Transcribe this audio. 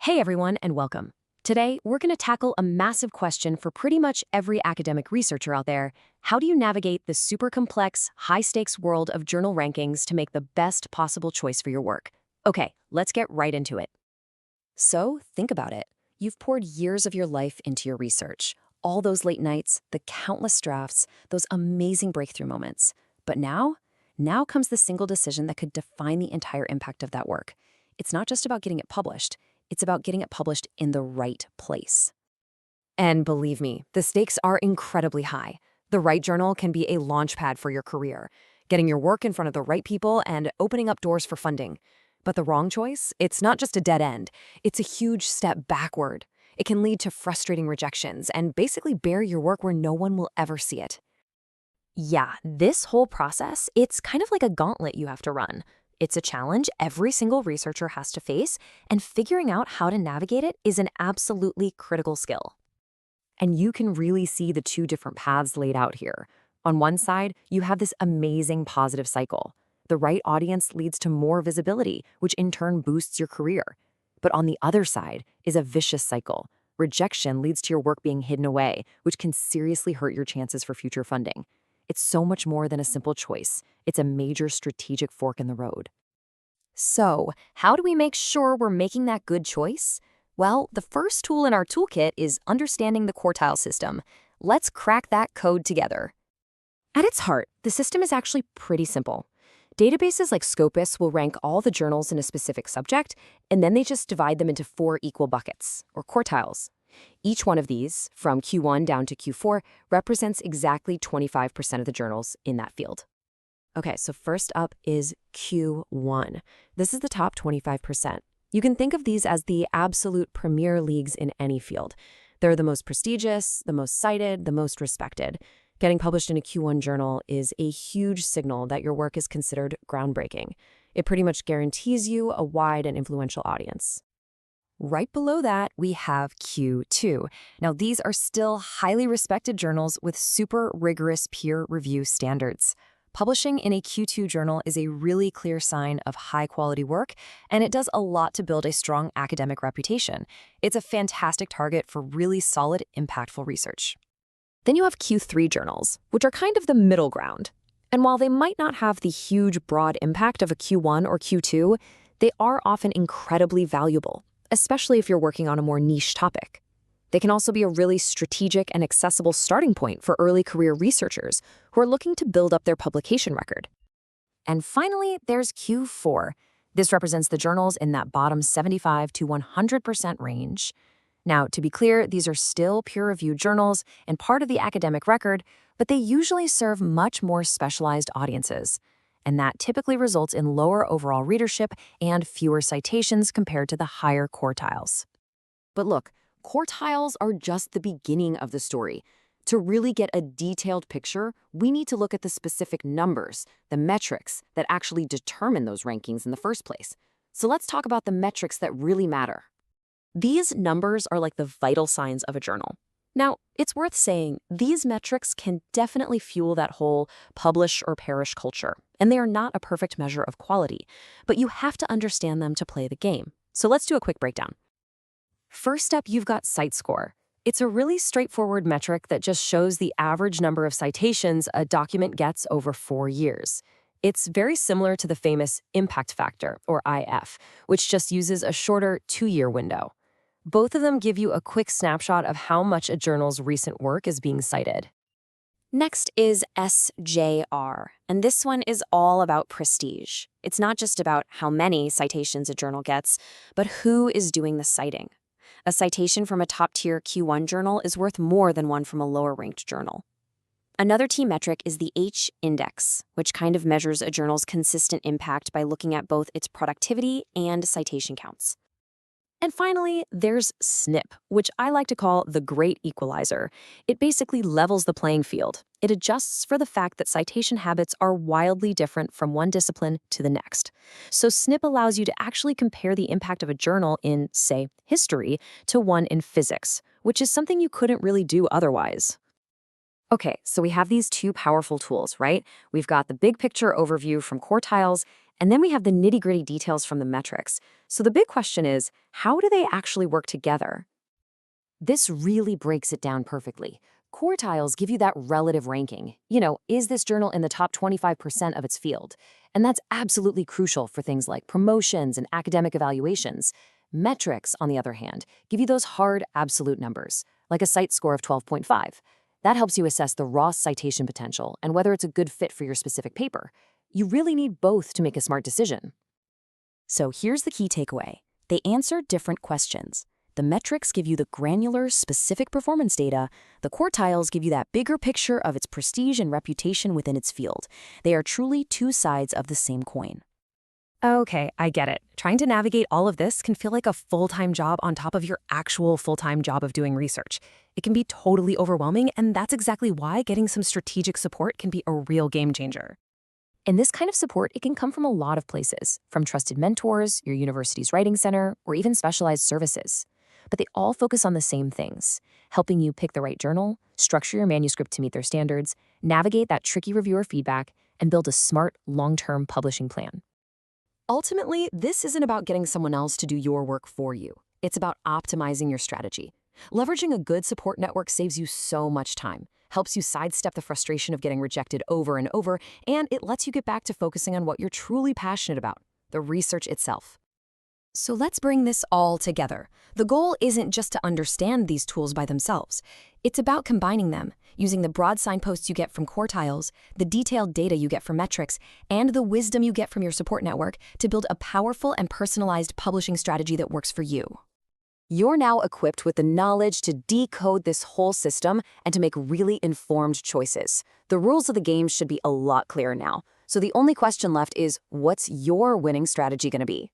Hey everyone, and welcome. Today, we're going to tackle a massive question for pretty much every academic researcher out there. How do you navigate the super complex, high-stakes world of journal rankings to make the best possible choice for your work? Okay, let's get right into it. So, think about it. You've poured years of your life into your research. All those late nights, the countless drafts, those amazing breakthrough moments. But now comes the single decision that could define the entire impact of that work. It's not just about getting it published. It's about getting it published in the right place. And believe me, the stakes are incredibly high. The right journal can be a launchpad for your career, getting your work in front of the right people and opening up doors for funding. But the wrong choice, it's not just a dead end. It's a huge step backward. It can lead to frustrating rejections and basically bury your work where no one will ever see it. Yeah, this whole process, it's kind of like a gauntlet you have to run. It's a challenge every single researcher has to face, and figuring out how to navigate it is an absolutely critical skill. And you can really see the two different paths laid out here. On one side, you have this amazing positive cycle. The right audience leads to more visibility, which in turn boosts your career. But on the other side is a vicious cycle. Rejection leads to your work being hidden away, which can seriously hurt your chances for future funding. It's so much more than a simple choice. It's a major strategic fork in the road. So, how do we make sure we're making that good choice? Well, the first tool in our toolkit is understanding the quartile system. Let's crack that code together. At its heart, the system is actually pretty simple. Databases like Scopus will rank all the journals in a specific subject, and then they just divide them into 4 equal buckets, or quartiles. Each one of these, from Q1 down to Q4, represents exactly 25% of the journals in that field. Okay, so first up is Q1. This is the top 25%. You can think of these as the absolute premier leagues in any field. They're the most prestigious, the most cited, the most respected. Getting published in a Q1 journal is a huge signal that your work is considered groundbreaking. It pretty much guarantees you a wide and influential audience. Right below that, we have Q2. Now, these are still highly respected journals with super rigorous peer review standards. Publishing in a Q2 journal is a really clear sign of high-quality work, and it does a lot to build a strong academic reputation. It's a fantastic target for really solid, impactful research. Then you have Q3 journals, which are kind of the middle ground. And while they might not have the huge, broad impact of a Q1 or Q2, they are often incredibly valuable, especially if you're working on a more niche topic. They can also be a really strategic and accessible starting point for early career researchers who are looking to build up their publication record. And finally, there's Q4. This represents the journals in that bottom 75 to 100% range. Now, to be clear, these are still peer-reviewed journals and part of the academic record, but they usually serve much more specialized audiences. And that typically results in lower overall readership and fewer citations compared to the higher quartiles. But look, quartiles are just the beginning of the story. To really get a detailed picture, we need to look at the specific numbers, the metrics that actually determine those rankings in the first place. So let's talk about the metrics that really matter. These numbers are like the vital signs of a journal. Now, it's worth saying these metrics can definitely fuel that whole publish or perish culture, and they are not a perfect measure of quality, but you have to understand them to play the game. So let's do a quick breakdown. First up, you've got CiteScore. It's a really straightforward metric that just shows the average number of citations a document gets over 4 years. It's very similar to the famous impact factor, or IF, which just uses a shorter 2-year window. Both of them give you a quick snapshot of how much a journal's recent work is being cited. Next is SJR, and this one is all about prestige. It's not just about how many citations a journal gets, but who is doing the citing. A citation from a top-tier Q1 journal is worth more than one from a lower-ranked journal. Another key metric is the H index, which kind of measures a journal's consistent impact by looking at both its productivity and citation counts. And finally, there's SNIP, which I like to call the great equalizer. It basically levels the playing field. It adjusts for the fact that citation habits are wildly different from one discipline to the next. So SNIP allows you to actually compare the impact of a journal in, say, history to one in physics, which is something you couldn't really do otherwise. Okay, so we have these two powerful tools, right? We've got the big picture overview from Quartiles, And then we have the nitty-gritty details from the metrics. So the big question is, how do they actually work together? This really breaks it down perfectly. Quartiles give you that relative ranking. Is this journal in the top 25% of its field? And that's absolutely crucial for things like promotions and academic evaluations. Metrics, on the other hand, give you those hard absolute numbers, like a CiteScore of 12.5. That helps you assess the raw citation potential and whether it's a good fit for your specific paper. You really need both to make a smart decision. So here's the key takeaway. They answer different questions. The metrics give you the granular, specific performance data. The quartiles give you that bigger picture of its prestige and reputation within its field. They are truly two sides of the same coin. Okay, I get it. Trying to navigate all of this can feel like a full-time job on top of your actual full-time job of doing research. It can be totally overwhelming, and that's exactly why getting some strategic support can be a real game changer. And this kind of support, it can come from a lot of places, from trusted mentors, your university's writing center, or even specialized services. But they all focus on the same things, helping you pick the right journal, structure your manuscript to meet their standards, navigate that tricky reviewer feedback, and build a smart, long-term publishing plan. Ultimately, this isn't about getting someone else to do your work for you. It's about optimizing your strategy. Leveraging a good support network saves you so much time, helps you sidestep the frustration of getting rejected over and over, and it lets you get back to focusing on what you're truly passionate about, the research itself. So let's bring this all together. The goal isn't just to understand these tools by themselves. It's about combining them, using the broad signposts you get from quartiles, the detailed data you get from metrics, and the wisdom you get from your support network to build a powerful and personalized publishing strategy that works for you. You're now equipped with the knowledge to decode this whole system and to make really informed choices. The rules of the game should be a lot clearer now. So the only question left is, what's your winning strategy going to be?